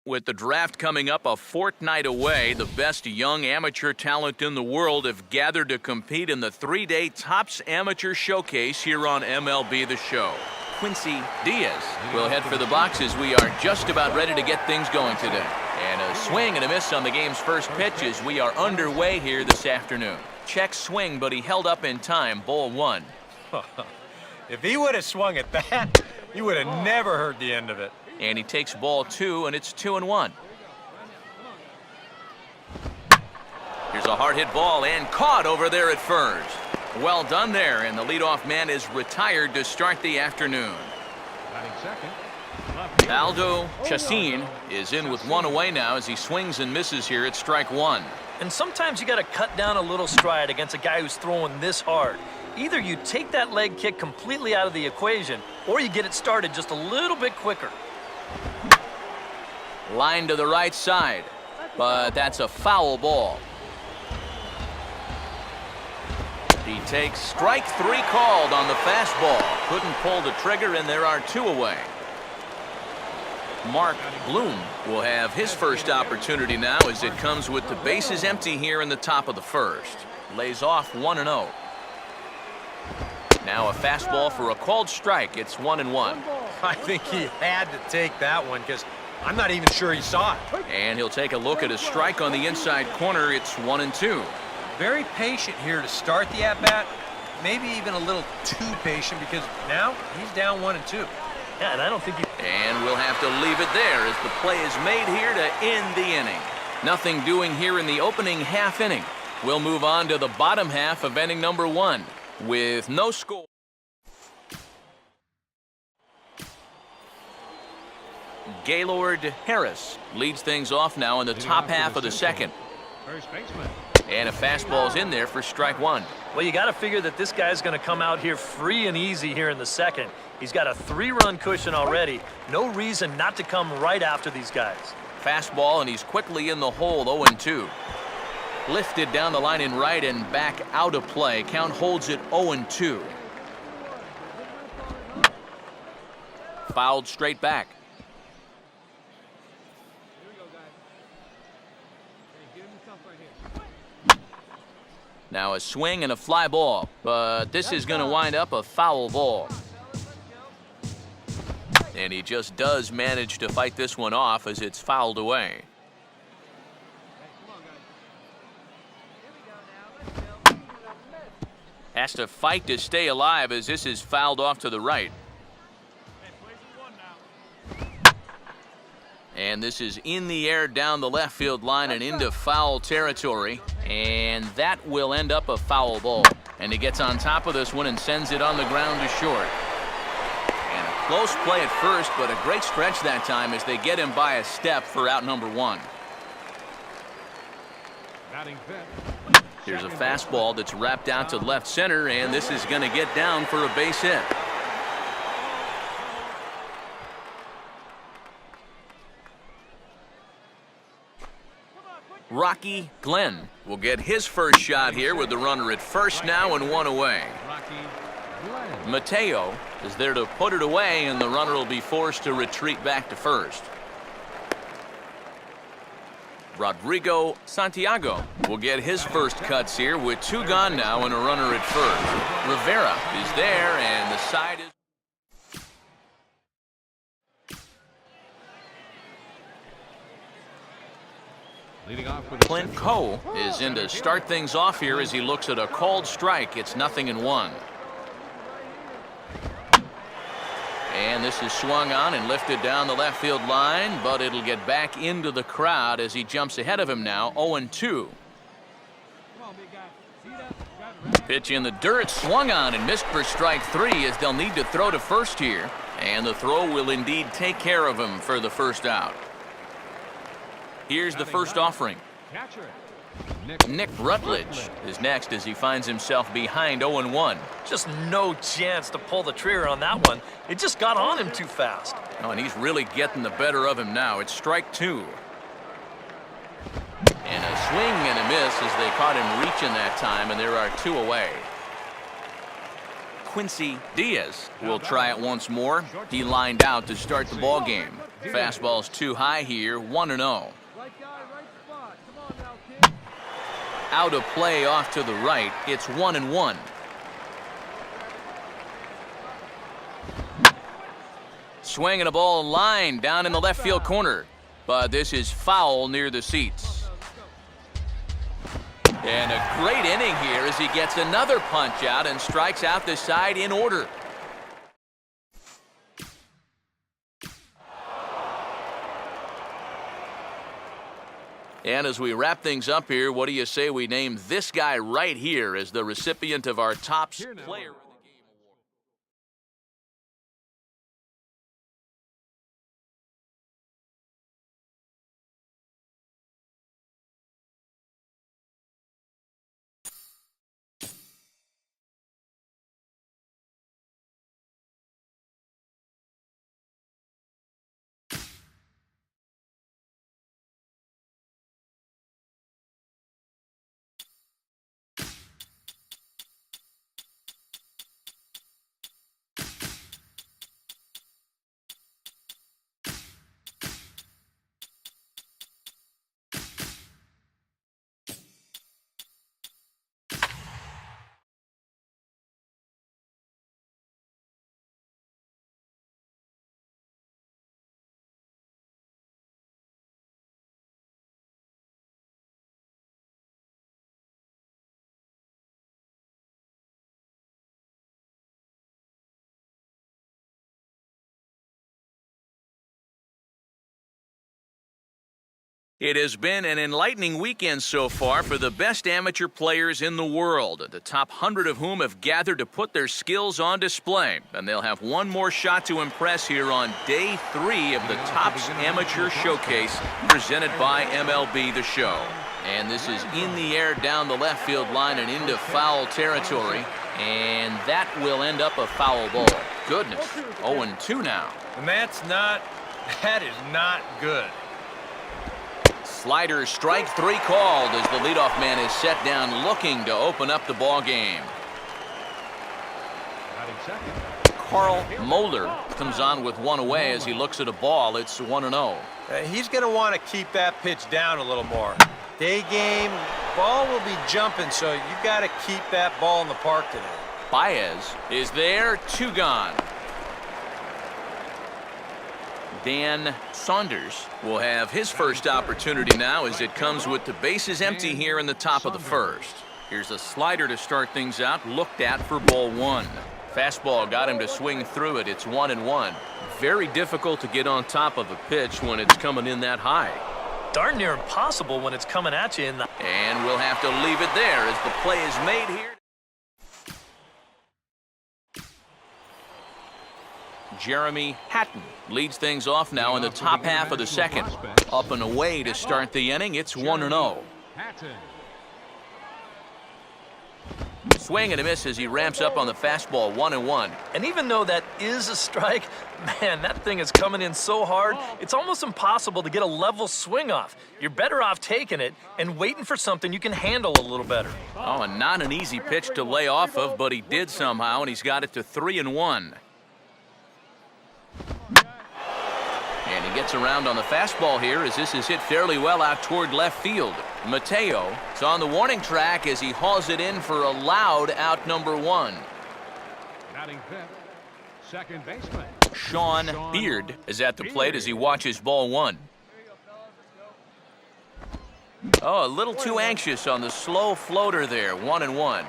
With the draft coming up a fortnight away, the best young amateur talent in the world have gathered to compete in the 3-day Topps Amateur Showcase here on MLB The Show. Quincy Diaz will head for the boxes. We are just about ready to get things going today. And a swing and a miss on the game's first pitch as we are underway here this afternoon. Check swing, but he held up in time. Ball one. If he would have swung at that, you would have never heard the end of it. And he takes ball two, and it's 2-1. Here's a hard hit ball and caught over there at first. Well done there, and the leadoff man is retired to start the afternoon. Aldo Chacin is in with one away now as he swings and misses here at strike one. And sometimes you got to cut down a little stride against a guy who's throwing this hard. Either you take that leg kick completely out of the equation, or you get it started just a little bit quicker. Line to the right side, but that's a foul ball. He takes strike three called on the fastball. Couldn't pull the trigger, and there are two away. Mark Bloom will have his first opportunity now as it comes with the bases empty here in the top of the first. Lays off 1-0. Now a fastball for a called strike. It's 1-1. I think he had to take that one because I'm not even sure he saw it. And he'll take a look at a strike on the inside corner. It's 1-2. Very patient here to start the at-bat. Maybe even a little too patient because now he's down 1-2. Yeah, and I don't think he... And we'll have to leave it there as the play is made here to end the inning. Nothing doing here in the opening half inning. We'll move on to the bottom half of inning number one with no score. Gaylord Harris leads things off now in the top half of the second. First baseman. And a fastball's in there for strike one. Well, you got to figure that this guy's going to come out here free and easy here in the second. He's got a 3-run cushion already. No reason not to come right after these guys. Fastball, and he's quickly in the hole, 0-2. Lifted down the line in right and back out of play. Count holds it 0-2. Fouled straight back. Now a swing and a fly ball, but this is going to wind up a foul ball. And he just does manage to fight this one off as it's fouled away. Has to fight to stay alive as this is fouled off to the right. And this is in the air down the left field line and into foul territory. And that will end up a foul ball. And he gets on top of this one and sends it on the ground to short. And a close play at first, but a great stretch that time as they get him by a step for out number one. Here's a fastball that's wrapped out to left center, and this is going to get down for a base hit. Rocky Glenn will get his first shot here with the runner at first now and one away. Mateo is there to put it away, and the runner will be forced to retreat back to first. Rodrigo Santiago will get his first cuts here with two gone now and a runner at first. Rivera is there, and the side is... Clint Coe is in to start things off here as he looks at a called strike. It's 0-1. And this is swung on and lifted down the left field line, but it'll get back into the crowd as he jumps ahead of him now, 0-2. Pitch in the dirt, swung on and missed for strike three as they'll need to throw to first here. And the throw will indeed take care of him for the first out. Here's the first offering. Nick Rutledge is next as he finds himself behind 0-1. Just no chance to pull the trigger on that one. It just got on him too fast. Oh, and he's really getting the better of him now. It's strike two. And a swing and a miss as they caught him reaching that time, and there are two away. Quincy Diaz will try it once more. He lined out to start the ball game. Fastball's too high here, 1-0. Out of play off to the right, it's 1-1. Swinging a ball line down in the left field corner, but this is foul near the seats. And a great inning here as he gets another punch out and strikes out the side in order. And as we wrap things up here, what do you say we name this guy right here as the recipient of our top player of the game award? It has been an enlightening weekend so far for the best amateur players in the world, the top 100 of whom have gathered to put their skills on display. And they'll have one more shot to impress here on Day 3 of the Topps Amateur Showcase presented by MLB The Show. And this is in the air down the left field line and into foul territory. And that will end up a foul ball. Goodness, 0-2 now. And that is not good. Slider strike 3 called as the leadoff man is set down looking to open up the ball game. Carl Mulder comes on with one away as he looks at a ball. It's 1-0. He's going to want to keep that pitch down a little more. Day game, ball will be jumping, so you've got to keep that ball in the park today. Baez is there, 2 gone. Dan Saunders will have his first opportunity now as it comes with the bases empty here in the top of the first. Here's a slider to start things out, looked at for ball 1. Fastball got him to swing through it. It's 1-1. Very difficult to get on top of a pitch when it's coming in that high. Darn near impossible when it's coming at you in the... And we'll have to leave it there as the play is made here. Jeremy Hatton leads things off now in the top half of the second. Up and away to start the inning. It's 1-0. Swing and a miss as he ramps up on the fastball, 1-1. And even though that is a strike, man, that thing is coming in so hard, it's almost impossible to get a level swing off. You're better off taking it and waiting for something you can handle a little better. Oh, and not an easy pitch to lay off of, but he did somehow, and he's got it to 3-1. And he gets around on the fastball here as this is hit fairly well out toward left field. Mateo is on the warning track as he hauls it in for a loud out number 1. Batting fifth, second baseman Sean Beard is at the plate as he watches ball 1. Oh, a little too anxious on the slow floater there, 1-1.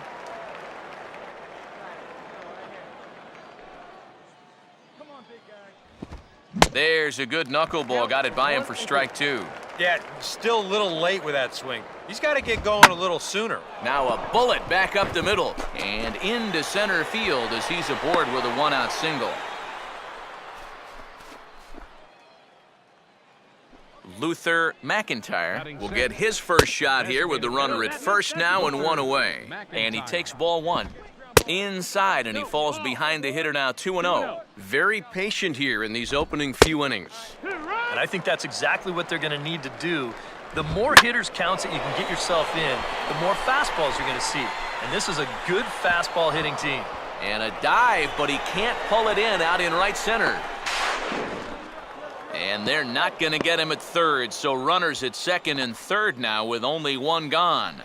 There's a good knuckleball, got it by him for strike 2. Yeah, still a little late with that swing. He's got to get going a little sooner. Now a bullet back up the middle and into center field as he's aboard with a 1-out single. Luther McIntyre will get his first shot here with the runner at first now and 1 away. And he takes ball 1. Inside, and he falls behind the hitter now, 2-0. Very patient here in these opening few innings. And I think that's exactly what they're going to need to do. The more hitters counts that you can get yourself in, the more fastballs you're going to see. And this is a good fastball hitting team. And a dive, but he can't pull it in out in right center. And they're not going to get him at third, so runners at second and third now with only one gone.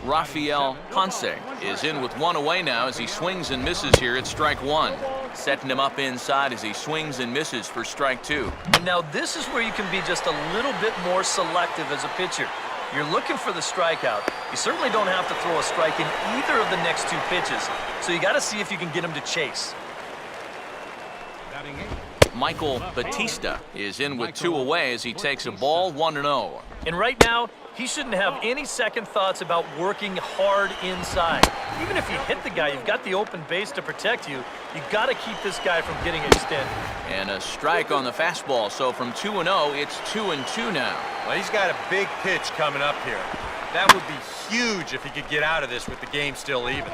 Rafael Ponce is in with one away now as he swings and misses here at strike one. Setting him up inside as he swings and misses for strike two. And now this is where you can be just a little bit more selective as a pitcher. You're looking for the strikeout. You certainly don't have to throw a strike in either of the next two pitches, so you got to see if you can get him to chase. Batting 8. Michael Batista is in with two away as he takes a ball 1-0. And right now, he shouldn't have any second thoughts about working hard inside. Even if you hit the guy, you've got the open base to protect you. You've got to keep this guy from getting extended. And a strike on the fastball, so from 2-0, it's 2-2 now. Well, he's got a big pitch coming up here. That would be huge if he could get out of this with the game still even.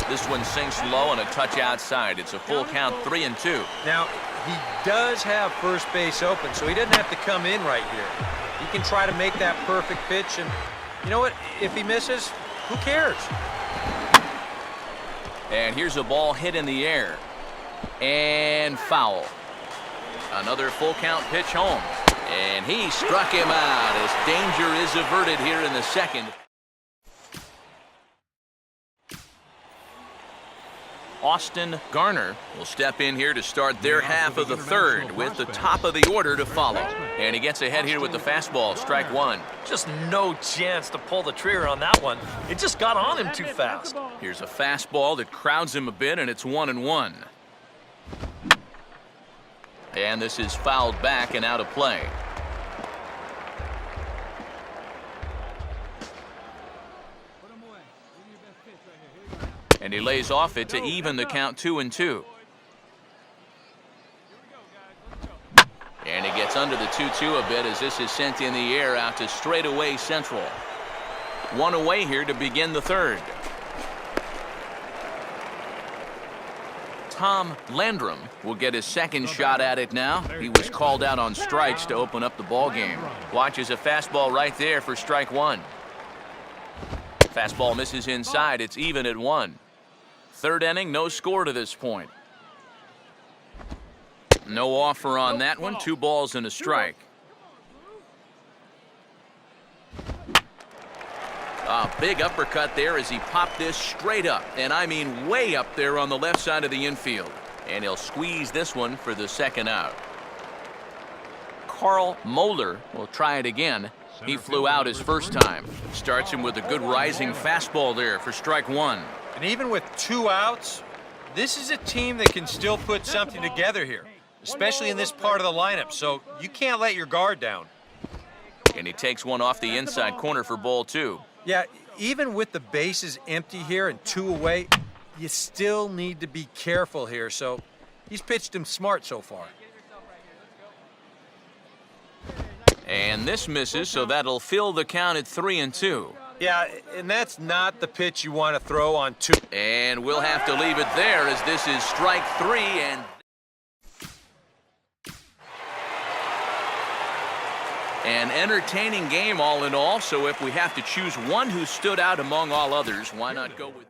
This one sinks low and a touch outside. It's a full count, 3-2. Now, he does have first base open, so he doesn't have to come in right here. He can try to make that perfect pitch, and you know what? If he misses, who cares? And here's a ball hit in the air. And foul. Another full count pitch home. And he struck him out as danger is averted here in the second. Austin Garner will step in here to start their half of the third with the top of the order to follow. And he gets ahead here with the fastball, strike one. Just no chance to pull the trigger on that one. It just got on him too fast. Here's a fastball that crowds him a bit, and it's 1-1. And this is fouled back and out of play. And he lays off it to even the count 2-2. And he gets under the 2-2 a bit as this is sent in the air out to straightaway central. One away here to begin the third. Tom Landrum will get his second shot at it now. He was called out on strikes to open up the ball game. Watches a fastball right there for strike one. Fastball misses inside. It's even at 1. Third inning, no score to this point. No offer on that one. 2 balls and a strike. A big uppercut there as he popped this straight up, and I mean way up there on the left side of the infield. And he'll squeeze this one for the second out. Carl Moeller will try it again. He flew out his first time. Starts him with a good rising fastball there for strike one. And even with 2 outs, this is a team that can still put something together here, especially in this part of the lineup, so you can't let your guard down. And he takes one off the inside corner for ball 2. Yeah, even with the bases empty here and 2 away, you still need to be careful here, so he's pitched him smart so far. And this misses, so that'll fill the count at 3-2. Yeah, and that's not the pitch you want to throw on 2. And we'll have to leave it there as this is strike 3. And an entertaining game all in all, so if we have to choose one who stood out among all others, why not go with